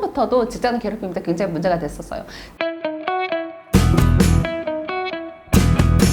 처음부터도 직장 내 괴롭힘 때 굉장히 문제가 됐었어요.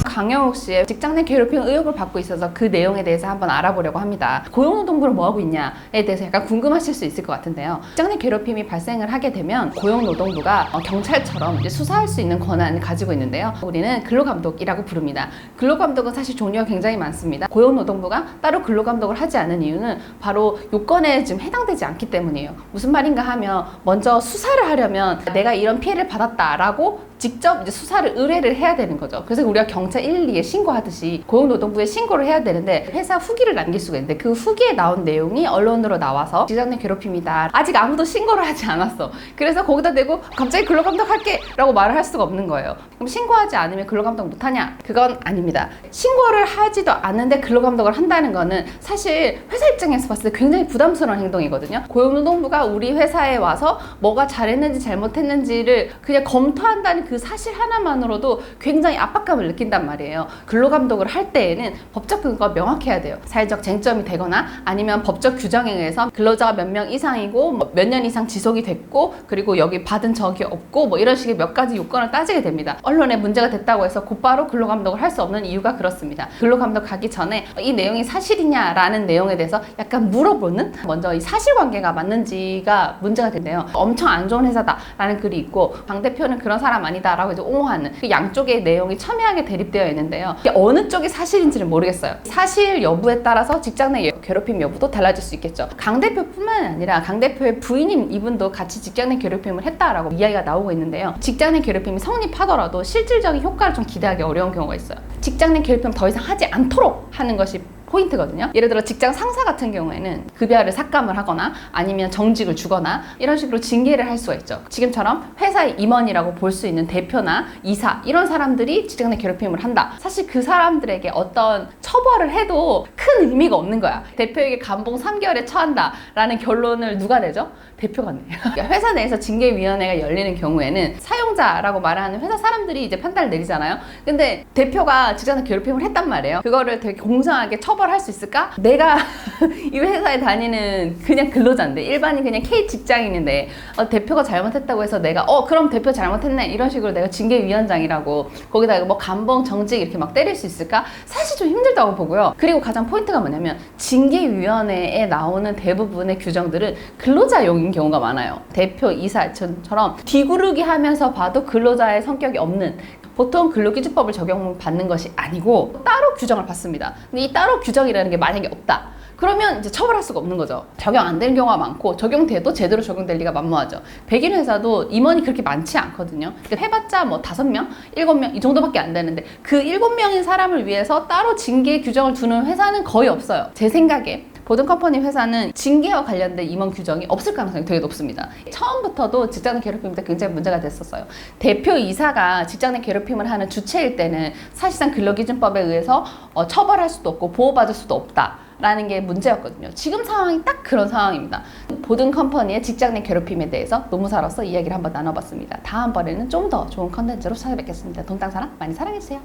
강영욱 씨의 직장 내 괴롭힘 의혹을 받고 있어서 그 내용에 대해서 한번 알아보려고 합니다. 고용노동부는 뭐하고 있냐에 대해서 약간 궁금하실 수 있을 것 같은데요. 직장 내 괴롭힘이 발생을 하게 되면 고용노동부가 경찰처럼 이제 수사할 수 있는 권한을 가지고 있는데요. 우리는 근로감독이라고 부릅니다. 근로감독은 사실 종류가 굉장히 많습니다. 고용노동부가 따로 근로감독을 하지 않은 이유는 바로 요건에 지금 해당되지 않기 때문이에요. 무슨 말인가 하면 먼저 수사를 하려면 내가 이런 피해를 받았다라고 직접 이제 수사를 의뢰를 해야 되는 거죠. 그래서 우리가 경찰 112에 신고하듯이 고용노동부에 신고를 해야 되는데 회사 후기를 남길 수가 있는데 그 후기에 나온 내용이 언론으로 나와서 직장 내 괴롭힘이다. 아직 아무도 신고를 하지 않았어. 그래서 거기다 대고 갑자기 근로감독 할게 라고 말을 할 수가 없는 거예요. 그럼 신고하지 않으면 근로감독 못하냐? 그건 아닙니다. 신고를 하지도 않는데 근로감독을 한다는 거는 사실 회사 입장에서 봤을 때 굉장히 부담스러운 행동이거든요. 고용노동부가 우리 회사에 와서 뭐가 잘했는지 잘못했는지를 그냥 검토한다는 그 사실 하나만으로도 굉장히 압박감을 느낀단 말이에요. 근로감독을 할 때에는 법적 근거가 명확해야 돼요. 사회적 쟁점이 되거나 아니면 법적 규정에 의해서 근로자가 몇 명 이상이고 몇 년 이상 지속이 됐고 그리고 여기 받은 적이 없고 뭐 이런 식의 몇 가지 요건을 따지게 됩니다. 언론에 문제가 됐다고 해서 곧바로 근로감독을 할 수 없는 이유가 그렇습니다. 근로감독 가기 전에 이 내용이 사실이냐라는 내용에 대해서 약간 물어보는, 먼저 이 사실관계가 맞는지가 문제가 된대요. 엄청 안 좋은 회사다라는 글이 있고 강 대표는 그런 사람 아니다 라고 이제 옹호하는 그 양쪽의 내용이 첨예하게 대립되어 있는데요. 이게 어느 쪽이 사실인지는 모르겠어요. 사실 여부에 따라서 직장 내 괴롭힘 여부도 달라질 수 있겠죠. 강 대표뿐만 아니라 강 대표의 부인인 이분도 같이 직장 내 괴롭힘을 했다라고 이야기가 나오고 있는데요. 직장 내 괴롭힘이 성립하더라도 실질적인 효과를 좀 기대하기 어려운 경우가 있어요. 직장 내 괴롭힘 더 이상 하지 않도록 하는 것이 포인트거든요. 예를 들어 직장 상사 같은 경우에는 급여를 삭감을 하거나 아니면 정직을 주거나 이런 식으로 징계를 할 수가 있죠. 지금처럼 회사의 임원이라고 볼 수 있는 대표나 이사 이런 사람들이 직장 내 괴롭힘을 한다. 사실 그 사람들에게 어떤 처벌을 해도 큰 의미가 없는 거야. 대표에게 감봉 3개월에 처한다 라는 결론을 누가 내죠? 대표가 내요. 그러니까 회사 내에서 징계위원회가 열리는 경우에는 사용자라고 말하는 회사 사람들이 이제 판단을 내리잖아요. 근데 대표가 직장 내 괴롭힘을 했단 말이에요. 그거를 되게 공정하게 처벌할 수 있을까? 내가 이 회사에 다니는 그냥 근로자인데, 일반인 그냥 K 직장인인데 대표가 잘못했다고 해서 내가 그럼 대표 잘못했네 이런 식으로 내가 징계위원장이라고 거기다가 뭐 감봉 정직 이렇게 막 때릴 수 있을까? 사실 좀 힘들다고 보고요. 그리고 가장 포인트가 뭐냐면 징계위원회에 나오는 대부분의 규정들은 근로자용인 경우가 많아요. 대표, 이사처럼 뒤구르기 하면서 봐도 근로자의 성격이 없는, 보통 근로기준법을 적용받는 것이 아니고 따로 규정을 받습니다. 근데 이 따로 규정이라는 게 만약에 없다. 그러면 이제 처벌할 수가 없는 거죠. 적용 안 되는 경우가 많고 적용돼도 제대로 적용될 리가 만무하죠. 백인 회사도 임원이 그렇게 많지 않거든요. 그러니까 해봤자 뭐 5명, 7명 이 정도밖에 안 되는데 그 7명인 사람을 위해서 따로 징계 규정을 두는 회사는 거의 없어요. 제 생각에 모든 컴퍼니 회사는 징계와 관련된 임원 규정이 없을 가능성이 되게 높습니다. 처음부터도 직장 내 괴롭힘 때 굉장히 문제가 됐었어요. 대표 이사가 직장 내 괴롭힘을 하는 주체일 때는 사실상 근로기준법에 의해서 처벌할 수도 없고 보호받을 수도 없다 라는 게 문제였거든요. 지금 상황이 딱 그런 상황입니다. 모든 컴퍼니의 직장 내 괴롭힘에 대해서 노무사로서 이야기를 한번 나눠봤습니다. 다음번에는 좀 더 좋은 컨텐츠로 찾아뵙겠습니다. 돈, 땅, 사랑 많이 사랑해주세요.